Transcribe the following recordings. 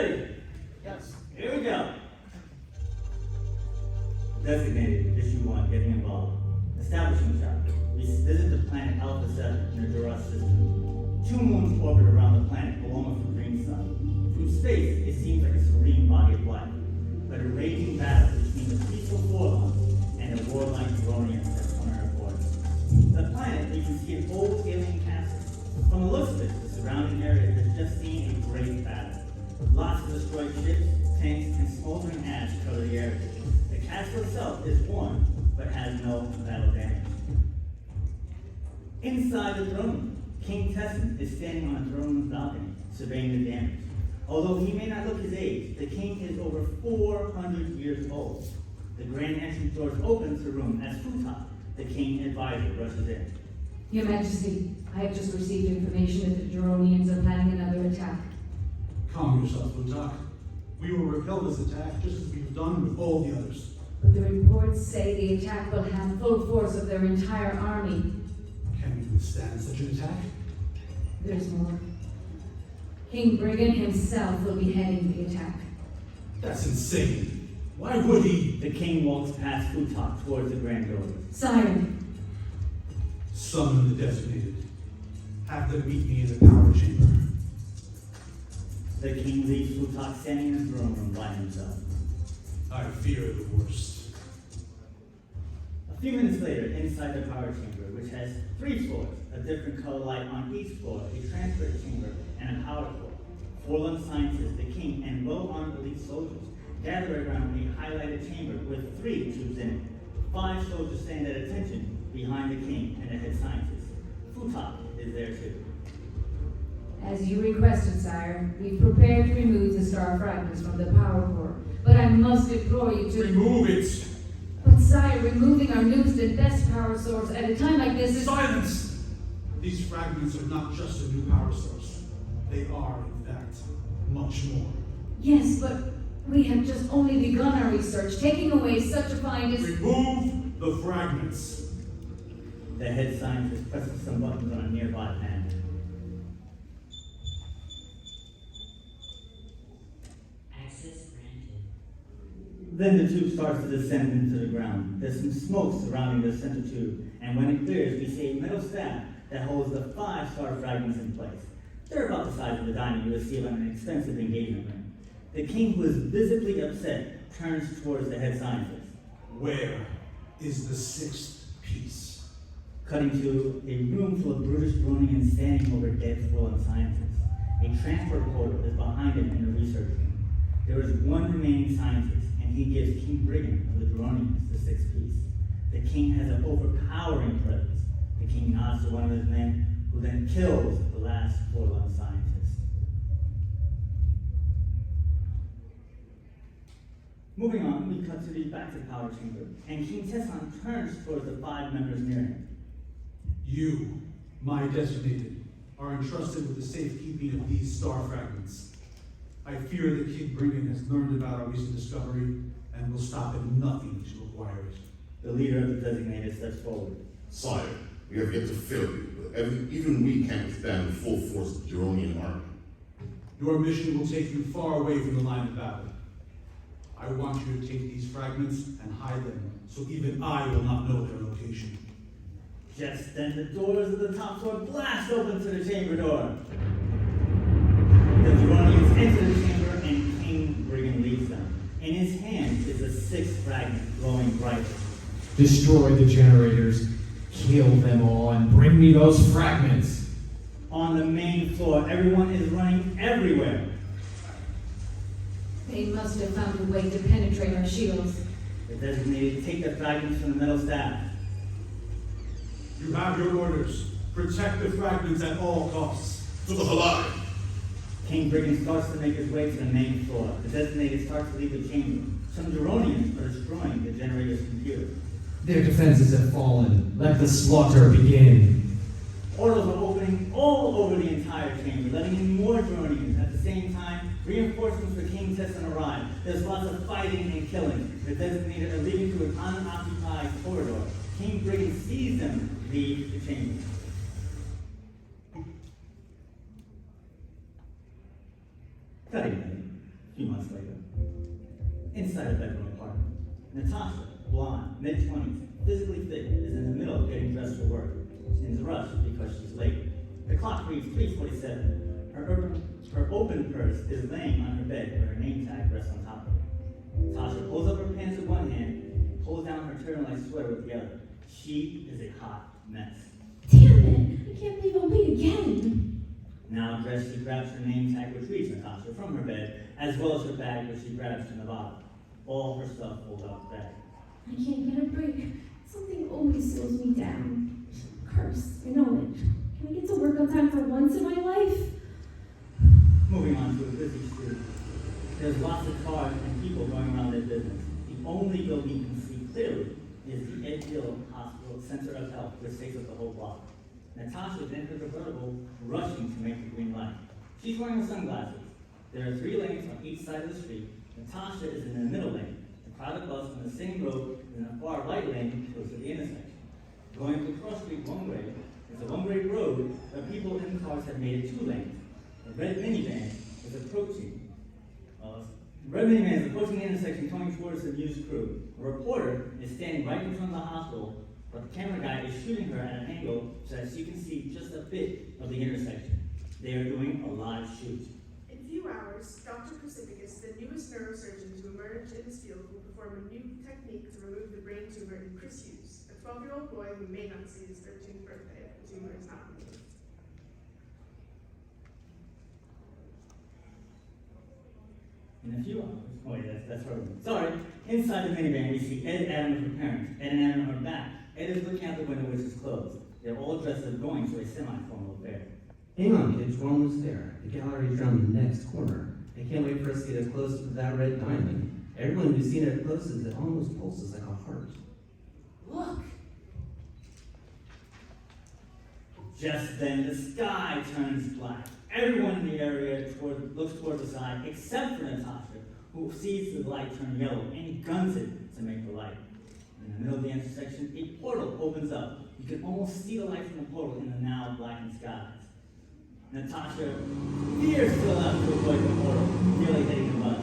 ready? Yes. Here we go. Designated, Issue 1, getting involved. Establishing shot. We visit the planet Alpha 7 in the Torres system. 2 moons orbit around the planet along with the green sun. From space, it seems like a serene body of light, but a raging battle between the peaceful Forlunds and the War-Like Jeronians has come our course. The planet, you can see an old alien castle. From the looks of it, the surrounding area has just seen a great battle. Lots of destroyed ships, tanks, and smoldering ash cover the area. The castle itself is worn, but has no battle damage. Inside the throne room, King Tesson is standing on a throne room balcony, surveying the damage. Although he may not look his age, the king is over 400 years old. The grand entrance doors open to the room as Futah, the king advisor, rushes in. Your Majesty, I have just received information that the Jeronians are planning another attack. Calm yourself, Futah. We will repel this attack just as we've done with all the others. But the reports say the attack will have full force of their entire army. Can we withstand such an attack? There's more. King Brigan himself will be heading the attack. That's insane. Why would he? The king walks past Futah towards the grand doors. Sire, Summon the designated. Have them meet me in the power chamber. The king leaves Futah standing in the throne room by himself. I fear the worst. A few minutes later, inside the power chamber, which has 3 floors, a different color light on each floor, a transfer chamber, and a power core, Forlund scientists, the king, and well-armed elite soldiers gather around a highlighted chamber with 3 tubes in it. 5 soldiers stand at attention behind the king and the head scientist. Futah is there too. as you requested, sire, we've prepared to remove the star fragments from the power core. But I must implore you to... Remove it! But sire, removing our newest and best power source at a time like this is... Silence! These fragments are not just a new power source. They are, in fact, much more. Yes, but we have just only begun our research. Taking away such a find is... Remove the fragments. The head scientist presses some buttons on a nearby panel. Access granted. Then the tube starts to descend into the ground. There's some smoke surrounding the center tube, and when it clears, we see a metal staff that holds the 5 star fragments in place. They're about the size of the diamond you would see on an expensive engagement ring. The king, who is visibly upset, turns towards the head scientist. Where is the 6th piece? Cutting to a room full of brutish Jeronians standing over dead Forlund scientists. A transport portal is behind him in the research room. There is one remaining scientist, and he gives King Brigan of the Jeronians the 6th piece. The king has an overpowering presence. The king nods to one of his men, who then kills the last Forlund scientist. Moving on, we cut to the back to the power chamber, and King Tesson turns towards the 5 members near him. You, my designated, are entrusted with the safekeeping of these star fragments. I fear that King Brigan has learned about our recent discovery and will stop at nothing to acquire it. The leader of the designated steps forward. Sire, we have yet to fail you, but even we can't withstand the full force of the Jeronian army. Your mission will take you far away from the line of battle. I want you to take these fragments and hide them, so even I will not know their location. Just then the doors of the top floor blast open to the chamber door. The Jeronians enter the chamber and King Brigan leads them. In his hand is a 6th fragment glowing brightly. Destroy the generators, kill them all, and bring me those fragments. On the main floor, everyone is running everywhere. They must have found a way to penetrate our shields. The designated take the fragments from the metal staff. You have your orders. Protect the fragments at all costs. To the Halai! King Brigan starts to make his way to the main floor. The designated starts to leave the chamber. Some Jeronians are destroying the generator's computer. Their defenses have fallen. Let the slaughter begin. Portals are opening all over the entire chamber, letting in more Jeronians. At the same time, reinforcements for King Tesson arrive. There's lots of fighting and killing. The designated are leading to an unoccupied corridor. King Brigan sees them leave the chamber. Cutting. few months later, inside a bedroom apartment, Natasha, blonde, mid-20s, physically fit, is in the middle of getting dressed for work. She's in a rush because she's late. The clock reads 3:47. Her open purse is laying on her bed where her name tag rests on top of it. Natasha pulls up her pants with one hand, pulls down her turtleneck sweater with the other. She is a hot mess. Damn it! I can't believe I'm late again. Now dressed, she grabs her name tag, which reads Natasha, from her bed, as well as her bag, which she grabs from the bottom. All her stuff pulled out the bag. I can't get a break. Something always slows me down. Cursed, I know it. Can I get to work on time for once in my life? Moving on to a busy street. There's lots of cars and people going around their business. The only building you can see clearly is the Ed Hill Hospital Center of Health, which takes up the whole block. Natasha is in her convertible, rushing to make the green light. She's wearing her sunglasses. There are 3 lanes on each side of the street. Natasha is in the middle lane. The crowded bus on the same road is in a far right lane close to the intersection. Going to cross street one way is a one-way road where people in cars have made it 2 lanes. A red minivan is approaching. The intersection coming towards the news crew. A reporter is standing right in front of the hospital, but the camera guy is shooting her at an angle so that she can see just a bit of the intersection. They are doing a live shoot. In a few hours, Dr. Crucifixus, the newest neurosurgeon to emerge in this field, will perform a new technique to remove the brain tumor in Chris Hughes, a 12-year-old boy who may not see his 13th birthday if the tumor is not removed. In a few hours, that's her room. Sorry. Inside the minivan, we see Ed, Adam, and her parents. Ed and Adam are back. Ed is looking out the window, which is closed. They're all dressed as going to a semi-formal affair. Hang on, kids, we're almost there. The gallery's around the next corner. I can't wait for us to get up close to that red diamond. Everyone who's seen it up close says it almost pulses like a heart. Look! Just then, the sky turns black. Everyone in the area looks toward the side, except for Natasha, who sees the light turn yellow and guns it to make the light. In the middle of the intersection, a portal opens up. You can almost see the light from the portal in the now blackened skies. Natasha veers to the left to avoid the portal, nearly hitting the bus.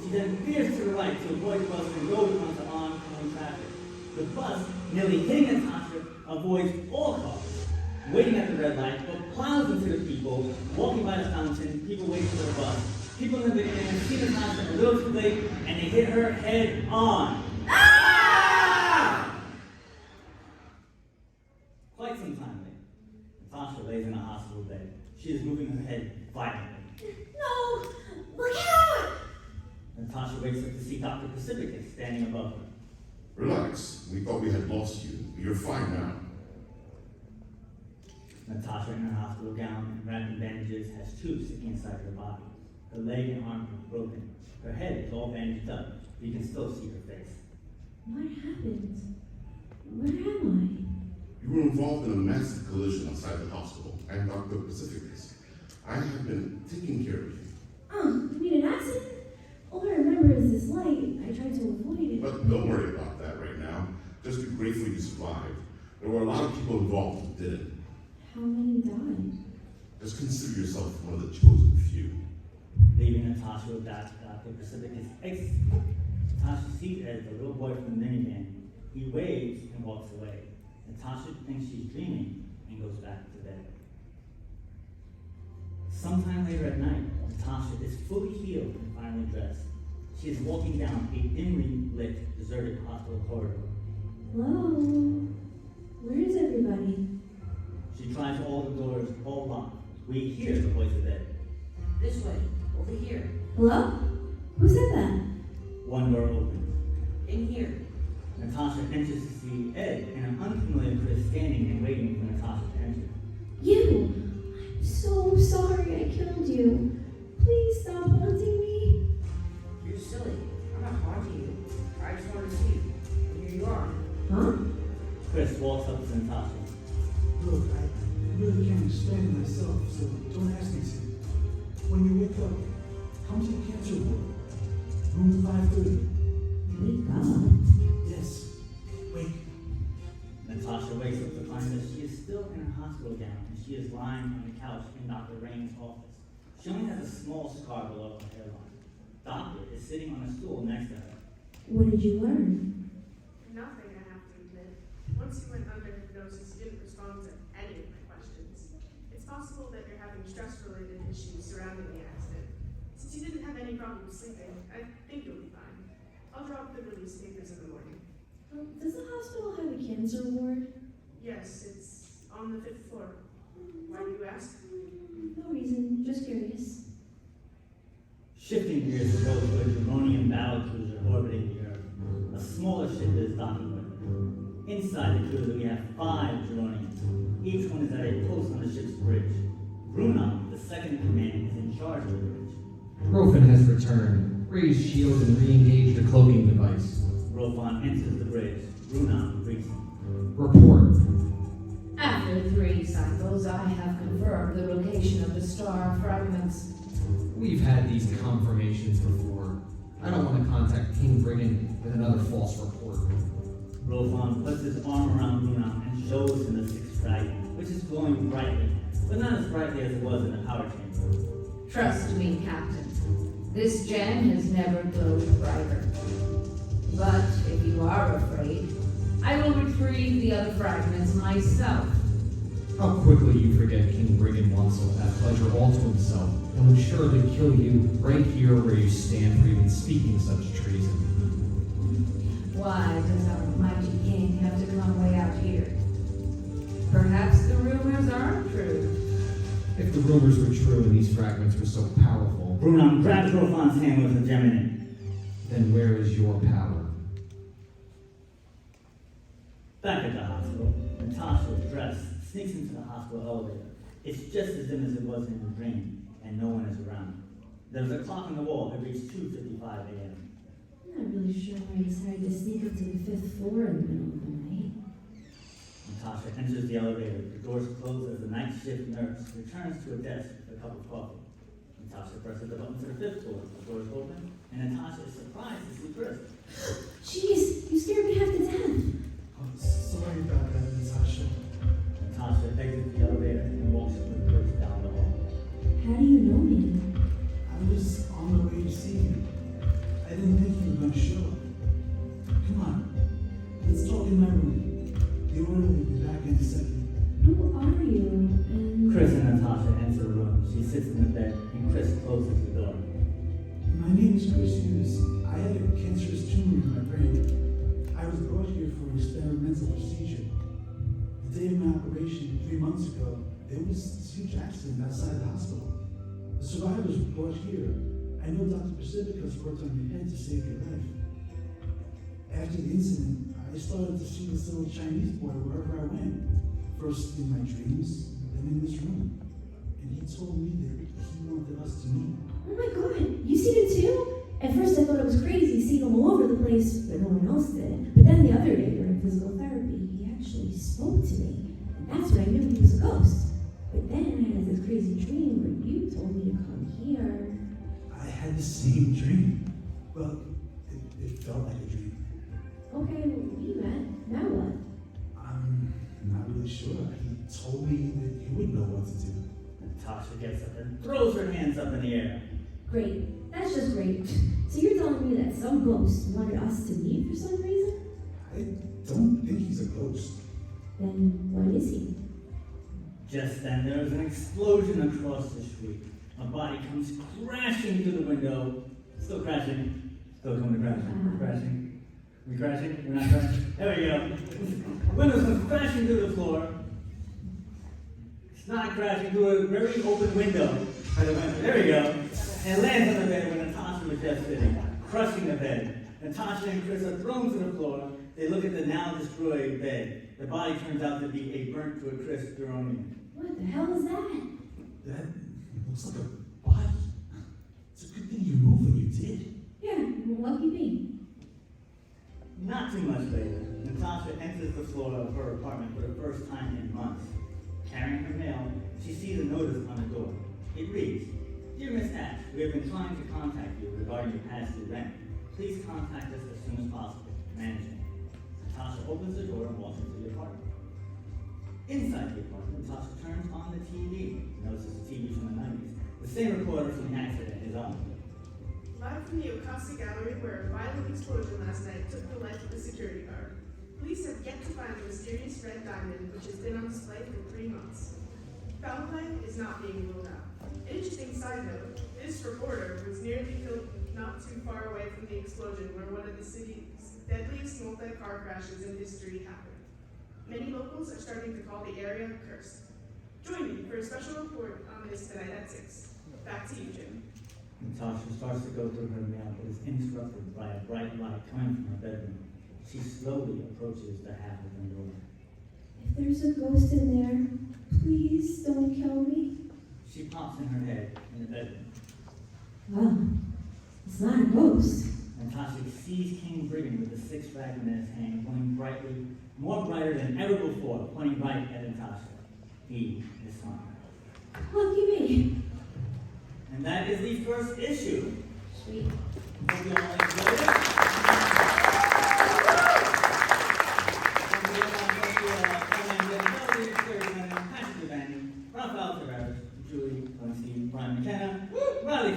She then veers to the right to avoid the bus and goes onto oncoming traffic. The bus, nearly hitting Natasha, avoids all cars, waiting at the red light, but plows into the people, walking by the fountain, people waiting for the bus. People in the van see Natasha a little too late, and they hit her head on. Ah! Quite some time later, Natasha lays in a hospital bed. She is moving her head violently. No! Look out! Natasha wakes up to see Dr. Pacificus standing above her. Relax. We thought we had lost you. You're fine now. Natasha, in her hospital gown and wrapped in bandages, has tubes sticking inside her body. Her leg and arm are broken. Her head is all bandaged up, but you can still see her face. What happened? Where am You were involved in a massive collision outside the hospital. I'm Dr. Pacificus. I have been taking care of you. I? You mean an accident? All I remember is this light. I tried to avoid it. But don't worry about that right now. Just be grateful you survived. There were a lot of people involved who didn't. How many died? Just consider yourself one of the chosen few. Leaving Natasha with Dr. Pacificus exits. Natasha sees Ed, the little boy from the minivan. He waves and walks away. Natasha thinks she's dreaming and goes back to bed. Sometime later at night, Natasha is fully healed and finally dressed. She is walking down a dimly lit, deserted hospital corridor. Hello? Where is everybody? She tries all the doors, all locked. We hear the voice of Ed. This way, over here, Hello? Who said that? One door opens. in here. Natasha enters to see Ed and an unfamiliar Chris standing and waiting for Natasha to enter. You! I'm so sorry I killed you. Please stop haunting me. You're silly. I'm not haunting you. I just wanted to see you. And here you are. Huh? Chris walks up to Natasha. Look, I really can't explain it myself, so don't ask me to. When you wake up, come to the cancer ward. Room 530. Thank God. Yes. Wake. Natasha wakes up to find that she is still in her hospital gown and she is lying on the couch in Dr. Rain's office. She only has a small scar below her hairline. Doctor is sitting on a stool next to her. What did you learn? Nothing, I have to admit. Once you went under hypnosis, you didn't respond to any of my questions. It's possible that you're having stress-related issues surrounding the accident. Since you didn't have any problem sleeping, I think you'll be fine. I'll drop the release papers in the morning. Does the hospital have a cancer ward? Yes, it's on the 5th floor. Why do you ask? No reason, just curious. Shifting gears to go to a Jeronian battle cruiser orbiting the Earth. A smaller ship is docking with it. Inside the cruiser, we have 5 Jeronians. Each one is at a post on the ship's bridge. Bruna, the second in command, is in charge of the bridge. Rofin has returned, raised shield and re-engaged the cloaking device. Rofon enters the bridge. Bruna greets him. Report. After 3 cycles, I have confirmed the location of the star fragments. We've had these confirmations before. I don't want to contact King Brigan with another false report. Rofon puts his arm around Bruna and shows him the 6th fragment, which is glowing brightly, but not as brightly as it was in the power chamber. Trust me, Captain. This gem has never glowed brighter. But if you are afraid, I will retrieve the other fragments myself. How quickly you forget King Brigan wants that pleasure all to himself, and would surely kill you right here where you stand for even speaking such treason. Why does our mighty king have to come way out here? Perhaps the rumors aren't true. If the rumors were true and these fragments were so powerful, Bruna grabs Rofon's hand with the gem in it. then where is your power? Back at the hospital, Natasha, dressed, sneaks into the hospital elevator. It's just as dim as it was in her dream, and no one is around. There's a clock on the wall. It reads 2:55 a.m. I'm not really sure why I decided to sneak up to the 5th floor in the middle of the night. Natasha enters the elevator. The doors close as the night shift nurse returns to a desk with a cup of coffee. Natasha presses the button to the 5th floor. The doors open, and Natasha is surprised to see Chris. Jeez, you scared me half to death. I'm sorry about that, Natasha. Natasha exits the elevator and walks with Chris down the hall. How do you know me? I was on the way to see you. I didn't think you were going to show up. Come on, let's talk in my room. The order will be back in a second. Who are you? And Chris and Natasha enter the room. She sits in the bed, and Chris closes the door. My name is Chris Hughes. I had a cancerous tumor in my brain. I was brought here for an experimental procedure. The day of my operation 3 months ago, there was this huge accident outside the hospital. The survivors were brought here. I know Dr. Pacificus worked on your head to save your life. After the incident, I started to see this little Chinese boy wherever I went. First in my dreams, then in this room. And he told me that he wanted us to meet. oh my god, you seen it too? At first I thought it was crazy seeing him all over the place, but no one else did. But then the other day during physical therapy, he actually spoke to me. And that's when I knew he was a ghost. But then I had this crazy dream where you told me to come here. I had the same dream. Well, it felt like a dream. Okay, we met. Now what? I'm not really sure. He told me that you would know what to do. Natasha gets up and throws her hands up in the air. Great. That's just great. So you're telling me that some ghost wanted us to meet for some reason? I don't think he's a ghost. Then what is he? Just then, there is an explosion across the street. A body comes crashing through the window. Still crashing. Still coming to crashing. We're crashing. We crashing? We're not crashing? There we go. Windows comes crashing through the floor. It's not crashing through a very open window. There we go. And lands on the bed where Natasha was just sitting, crushing the bed. Natasha and Chris are thrown to the floor. They look at the now destroyed bed. The body turns out to be a burnt to a crisp Jeronian. What the hell is that? That looks like a body. It's a good thing you moved when you did. Yeah, lucky me. Not too much later, Natasha enters the floor of her apartment for the first time in months. Carrying her mail, she sees a notice on the door. It reads, "Dear Miss Ash, we have been trying to contact you regarding your past due rent. Please contact us as soon as possible. Management." Natasha opens the door and walks into the apartment. Inside the apartment, Natasha turns on the TV. Notices the TV from the 90s. The same recorder from the accident is on. Live from the Ocasa Gallery, where a violent explosion last night took the life of the security guard. Police have yet to find the mysterious red diamond, which has been on display for 3 months. Foul play is not being ruled out. An interesting side note, this reporter was nearly killed not too far away from the explosion where one of the city's deadliest multi-car crashes in history happened. Many locals are starting to call the area cursed. Join me for a special report on this tonight at 6. Back to you, Jim. Natasha starts to go through her mail, but is interrupted by a bright light coming from her bedroom. She slowly approaches the half-open door. If there's a ghost in there, please don't kill me. She pops in her head in the bedroom. Well, it's not a ghost. Natasha sees King Brigan with the 6 fragment in his hand, glowing brightly, more brighter than ever before, pointing right at Natasha. He is smiling. Lucky me. And that is the first issue. Sweet. Hope you all enjoyed it. Rafael Tarvares, Gerry Glennon, Bryan McKenna, Riley